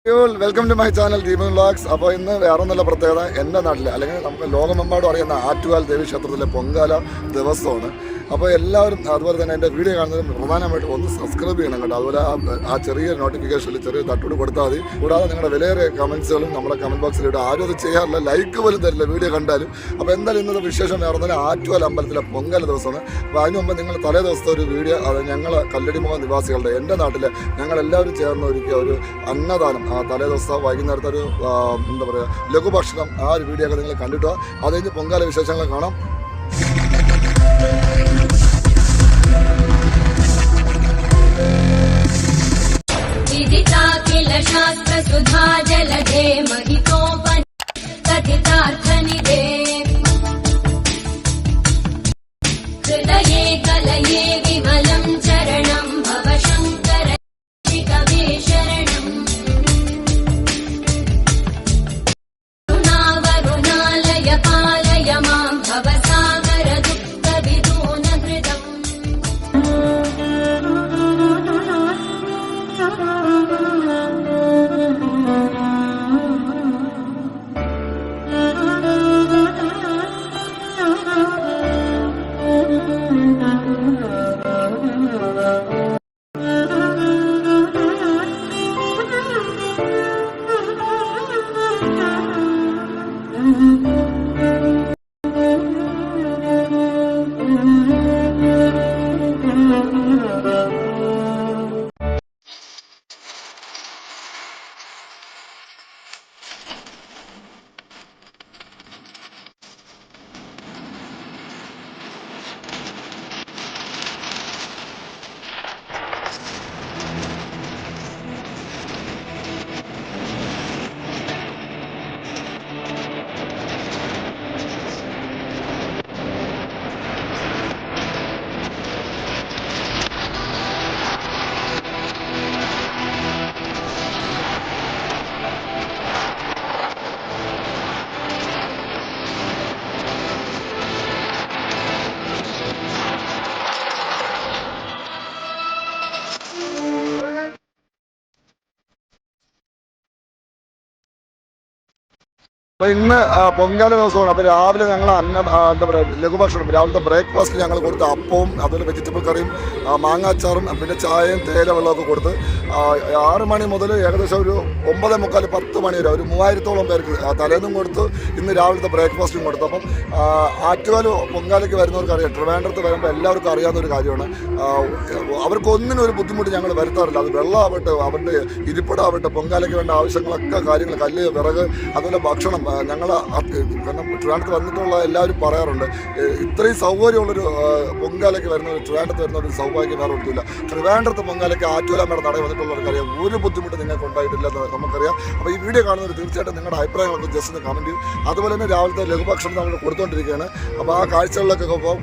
Welcome to my channel Deepan vlogs. അപ്പോൾ ഇന്ന് വേറെ നല്ല പ്രത്യേകത എൻ്റെ നാട്ടിൽ അല്ലെങ്കിൽ നമുക്ക് ലോകമെമ്പാടും അറിയുന്ന ആറ്റുകാൽ ദേവീക്ഷേത്രത്തിലെ പൊങ്കാല ദിവസമാണ്. അപ്പോൾ എല്ലാവരും അതുപോലെ തന്നെ എൻ്റെ വീഡിയോ കാണുന്നതും പ്രധാനമായിട്ട് ഒന്ന് സബ്സ്ക്രൈബ് ചെയ്യണം കേട്ടോ. അതുപോലെ ആ ചെറിയ നോട്ടിഫിക്കേഷനിൽ ചെറിയ തട്ടോട് കൊടുത്താൽ മതി. കൂടാതെ നിങ്ങളുടെ വിലയേറിയ കമൻസുകളും നമ്മുടെ കമൻറ്റ് ബോക്സിൽ ഇടുക. ആരും അത് ചെയ്യാറില്ല, ലൈക്ക് പോലും തരില്ല വീഡിയോ കണ്ടാലും. അപ്പോൾ എന്തായാലും ഇന്നത്തെ വിശേഷം വേറെ തന്നെ ആറ്റുകാൽ അമ്പലത്തിലെ പൊങ്കാല ദിവസമാണ്. അപ്പോൾ അതിന് മുമ്പ് നിങ്ങൾ തലേ ദിവസത്തെ ഒരു വീഡിയോ അത് ഞങ്ങൾ കല്ലടിമുഖം നിവാസികളുടെ എൻ്റെ നാട്ടിൽ ഞങ്ങളെല്ലാവരും ചേർന്ന് ഒരുക്കിയ ഒരു അന്നദാനം തലേ ദിവസം വൈകുന്നേരത്തെ ഒരു എന്താ പറയുക ലഘുഭക്ഷണം ആ ഒരു വീഡിയോ ഒക്കെ നിങ്ങൾ കണ്ടിട്ടോ. അത് കഴിഞ്ഞ് പൊങ്കാല വിശേഷങ്ങൾ കാണാം. शास्त्रसुधा जलधे महितोपनिषदितार्थनिधे हृदये कलये विमलं चरणं भव शङ्कर शिकवे शरणम् करुणावरुणालय पालय मां भवसागर दुःखविदून हृदम्. അപ്പോൾ ഇന്ന് പൊങ്കാല ദിവസമാണ്. അപ്പോൾ രാവിലെ ഞങ്ങൾ എന്താ പറയുക ലഘുഭക്ഷണം രാവിലത്തെ ബ്രേക്ക്ഫാസ്റ്റ് ഞങ്ങൾ കൊടുത്ത് അപ്പവും അതുപോലെ വെജിറ്റബിൾ കറിയും മാങ്ങാച്ചാറും പിന്നെ ചായയും തേയില വെള്ളമൊക്കെ കൊടുത്ത് 6 മണി മുതൽ ഏകദേശം ഒരു 9:45 10 മണി വരെ ഒരു 3000-ഓളം പേർക്ക് തലേന്നും കൊടുത്ത് ഇന്ന് രാവിലത്തെ ബ്രേക്ക്ഫാസ്റ്റും കൊടുത്തു. അപ്പം ആറ്റുകാൽ പൊങ്കാലയ്ക്ക് വരുന്നവർക്ക് അറിയാം, ട്രിവാൻഡ്രത്ത് വരുമ്പോൾ എല്ലാവർക്കും അറിയാവുന്ന ഒരു കാര്യമാണ്. അവർക്കൊന്നിനും ഒരു ബുദ്ധിമുട്ട് ഞങ്ങൾ വരുത്താറില്ല. അത് വെള്ളമാവട്ടെ, അവരുടെ ഇരിപ്പിടാവട്ടെ, പൊങ്കാലയ്ക്ക് വേണ്ട ആവശ്യങ്ങളൊക്കെ കാര്യങ്ങൾ കല്ല് വിറക് അതുപോലെ ഭക്ഷണം ഞങ്ങൾ കാരണം ട്രിവാൻഡ്രത്ത് വന്നിട്ടുള്ള എല്ലാവരും പറയാറുണ്ട് ഇത്രയും സൗകര്യമുള്ളൊരു പൊങ്കാലയ്ക്ക് വരുന്ന ഒരു ട്രിവാൻഡ്രത്ത് വരുന്ന ഒരു സൗഭാഗ്യം വേറെ ഒന്നുമില്ല. ട്രിവാൻഡ്രത്ത് പൊങ്കാലയ്ക്ക് ആറ്റുകാലമ്മയുടെ നടയിൽ വന്നിട്ടുള്ളവർക്കറിയാം ഒരു ബുദ്ധിമുട്ട് നിങ്ങൾക്ക് ഉണ്ടായിട്ടില്ലെന്ന് നമുക്കറിയാം. അപ്പോൾ ഈ വീഡിയോ കാണുന്നവർ തീർച്ചയായിട്ടും നിങ്ങളുടെ അഭിപ്രായങ്ങളൊക്കെ ജസ്റ്റ് ഒന്ന് കമൻറ്റ് ചെയ്യും. അതുപോലെ തന്നെ രാവിലത്തെ ലഘുഭക്ഷണം നമ്മൾ കൊടുത്തുകൊണ്ടിരിക്കുകയാണ്. അപ്പോൾ ആ കാഴ്ചകളിലൊക്കെ ഇപ്പോൾ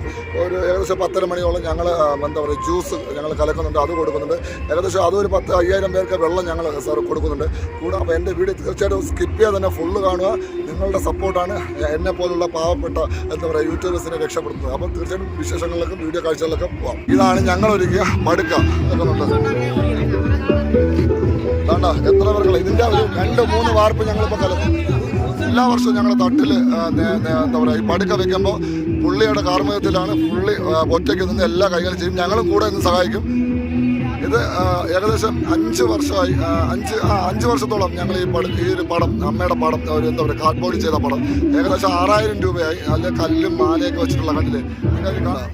ഒരു ഏകദേശം 10:30 മണിയോളം ഞങ്ങൾ എന്താ പറയുക ജ്യൂസ് ഞങ്ങൾ കലക്കുന്നുണ്ട്, അത് കൊടുക്കുന്നുണ്ട്. ഏകദേശം അതൊരു 10,000 പേർക്ക് വെള്ളം ഞങ്ങൾ സാർ കൊടുക്കുന്നുണ്ട് കൂടെ. അപ്പോൾ എൻ്റെ വീഡിയോ തീർച്ചയായിട്ടും സ്കിപ്പ് ചെയ്യാതെ തന്നെ ഫുള്ള് കാണുക. നിങ്ങളുടെ സപ്പോർട്ടാണ് എന്നെ പോലുള്ള പാവപ്പെട്ട എന്താ പറയുക യൂട്യൂബേഴ്സിനെ രക്ഷപ്പെടുത്തുന്നത്. അപ്പം തീർച്ചയായിട്ടും വിശേഷങ്ങളിലൊക്കെ വീഡിയോ കാഴ്ചകളിലൊക്കെ പോവാം. ഇതാണ് ഞങ്ങൾ ഒരുക്കിയ മടുക്ക എന്നുണ്ട്. വേണ്ട എത്ര പേർക്കുള്ള ഇതിൻ്റെ ഒരു 2-3 വാർപ്പ് ഞങ്ങളിപ്പോൾ കലക്കും. എല്ലാ വർഷവും ഞങ്ങൾ തട്ടിൽ എന്താ പറയുക ഈ പടുക്ക വെക്കുമ്പോൾ പുള്ളിയുടെ കാർമ്മികത്തിലാണ് പുള്ളി ഒറ്റയ്ക്ക് നിന്ന് എല്ലാ കൈകാര്യം ചെയ്യും. ഞങ്ങളും കൂടെ നിന്ന് സഹായിക്കും. ഇത് ഏകദേശം 5 വർഷമായി 5 വർഷത്തോളം ഞങ്ങൾ ഈ ഒരു പടം അമ്മയുടെ പടം ഒരു എന്താ പറയുക കാർഡ്ബോർഡ് ചെയ്ത പടം ഏകദേശം 6000 രൂപയായി. അതിൽ കല്ലും മാലയൊക്കെ വെച്ചിട്ടുള്ള കല്ലില്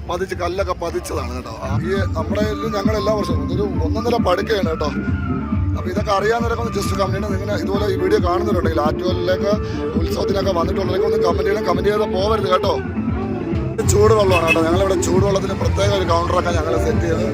പതിച്ച് കല്ലൊക്കെ പതിച്ചതാണ് കേട്ടോ. ഈ നമ്മുടെ ഞങ്ങൾ എല്ലാ വർഷവും ഇതൊരു 1.5 പടുക്കയാണ് കേട്ടോ. അപ്പോൾ ഇതൊക്കെ അറിയാവുന്നവരൊക്കെ ഒന്ന് ജസ്റ്റ് കമൻറ്റ് ചെയ്യണം. നിങ്ങൾ ഇതുപോലെ ഈ വീഡിയോ കാണുന്നവരുണ്ടെങ്കിൽ ആറ്റുകാലിലേക്ക് ഉത്സവത്തിനൊക്കെ വന്നിട്ടുണ്ടെങ്കിൽ ഒന്ന് കമൻറ്റ് ചെയ്യണം. കമൻറ്റ് ചെയ്താൽ പോകരുത് കേട്ടോ. ചൂടുവെള്ളമാണ് കേട്ടോ. ഞങ്ങളിവിടെ ചൂടുവെള്ളത്തിന് പ്രത്യേക ഒരു കൗണ്ടറൊക്കെ ഞങ്ങൾ സെറ്റ് ചെയ്ത്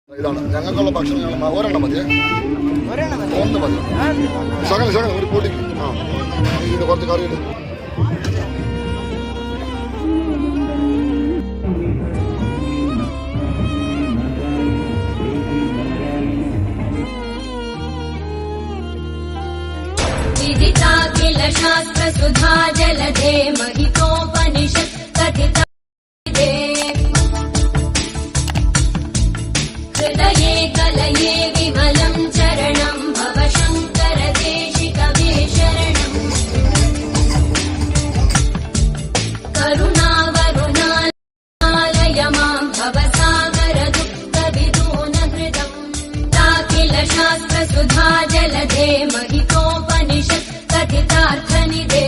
ഇതാണ് ഞങ്ങൾക്കുള്ള ഭക്ഷണം. ഞങ്ങൾ ഒരെണ്ണം മതിയേ, 1 മതി. ശകലം ഒരു പൊടി ഇതിന് കുറച്ച് കറി ഇടും. विदिताखिल शास्त्र सुधा जलधे महितोपनिषत् कथिता हृदये कलये विमलं चरणं भव शङ्कर देशिकवे शरणम् करुणावरुणालय मां भवसागर दुःखविदून हृदम् ताखिल शास्त्र सुधा जलधे महितोपनिषत् कथितार्थनिधे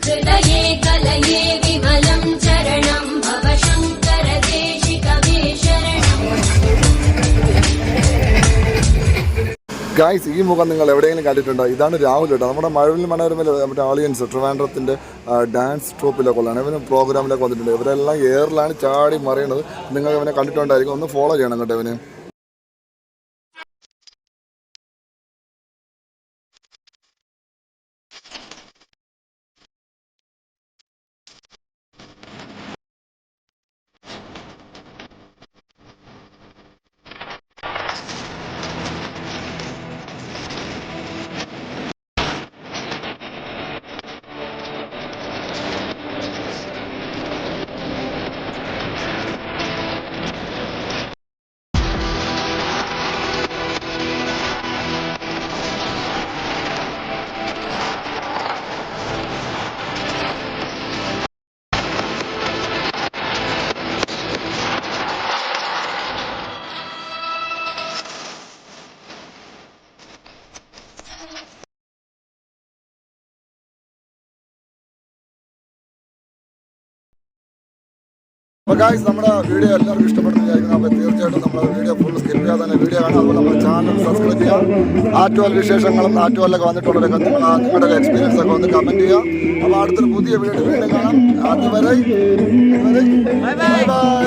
हृदये कलये विमलं चरणं भव शङ्कर देशिकवे शरणम् ഗായ്സ്, ഈ മുഖം നിങ്ങൾ എവിടെയെങ്കിലും കണ്ടിട്ടുണ്ടോ? ഇതാണ് രാഹുൽ കേട്ടോ, നമ്മുടെ മഴവിൽ മനോരമയിൽ നമ്മുടെ ആളിയൻസ് ട്രിവാൻഡ്രത്തിൻ്റെ ഡാൻസ് ട്രൂപ്പിലൊക്കെ ഉള്ളതാണ്. ഇവന് പ്രോഗ്രാമിലൊക്കെ വന്നിട്ടുണ്ട്. ഇവരെല്ലാം എയറിലാണ് ചാടി മറിയണത്. നിങ്ങൾ ഇവനെ കണ്ടിട്ടുണ്ടായിരിക്കും. ഒന്ന് ഫോളോ ചെയ്യണം കേട്ടോ ഇവന്. അപ്പോൾ ഗായ്സ്, നമ്മുടെ വീഡിയോ എല്ലാവർക്കും ഇഷ്ടപ്പെടുന്ന വിചാരിക്കുന്നു. അപ്പോൾ തീർച്ചയായിട്ടും നമ്മുടെ വീഡിയോ ഫുൾ സ്കിപ്പ് ചെയ്യാതെ തന്നെ വീഡിയോ കാണാം. അതുപോലെ നമ്മുടെ ചാനൽ സബ്സ്ക്രൈബ് ചെയ്യുക. ആറ്റുവൽ വിശേഷങ്ങളും ആറ്റുവലൊക്കെ വന്നിട്ടുള്ളവരൊക്കെ നിങ്ങളുടെ എക്സ്പീരിയൻസ് ഒക്കെ ഒന്ന് കമൻറ്റ് ചെയ്യുക. അപ്പോൾ അടുത്തൊരു പുതിയ വീഡിയോ വീണ്ടും കാണാം. അതുവരെ ബൈ ബൈ.